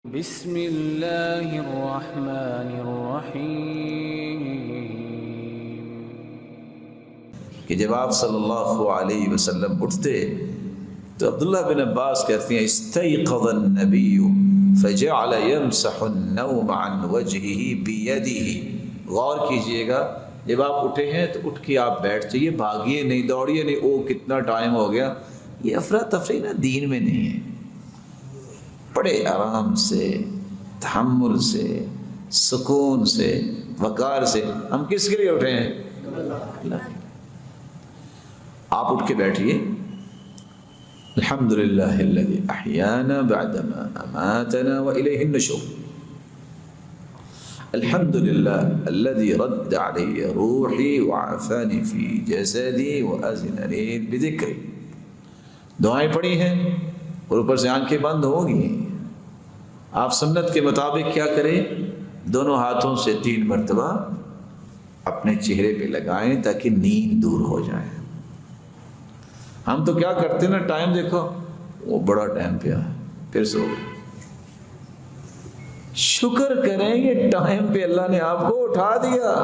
بسم اللہ الرحمن الرحیم کہ جب آپ صلی اللہ علیہ وسلم اٹھتے تو عبداللہ بن عباس کہتے ہیں استيقظ النبی فجعل يمسح النوم عن وجهه بيده۔ غور کیجئے گا، جب آپ اٹھے ہیں تو اٹھ کے آپ بیٹھ جائیے، بھاگیے نہیں، دوڑیے نہیں، او کتنا ٹائم ہو گیا۔ یہ افراتفری نا دین میں نہیں ہے۔ بڑے آرام سے، تحمل سے، سکون سے، وقار سے ہم کس کے لیے اٹھے ہیں؟ اللہ۔ آپ اٹھ کے بیٹھیے، الحمدللہ الذی احیانا بعدما اماتنا والیہ النشور، الحمدللہ الذی رد علی روحی وعافانی فی جسدی واذن لی بذکری۔ دعائیں پڑھی ہیں اور اوپر سے آنکھیں بند ہوگی۔ آپ سنت کے مطابق کیا کریں؟ دونوں ہاتھوں سے 3 مرتبہ اپنے چہرے پہ لگائیں تاکہ نیند دور ہو جائے۔ ہم تو کیا کرتے ہیں نا، ٹائم دیکھو، وہ بڑا ٹائم پہ آیا پھر سو گئے۔ شکر کریں یہ ٹائم پہ اللہ نے آپ کو اٹھا دیا۔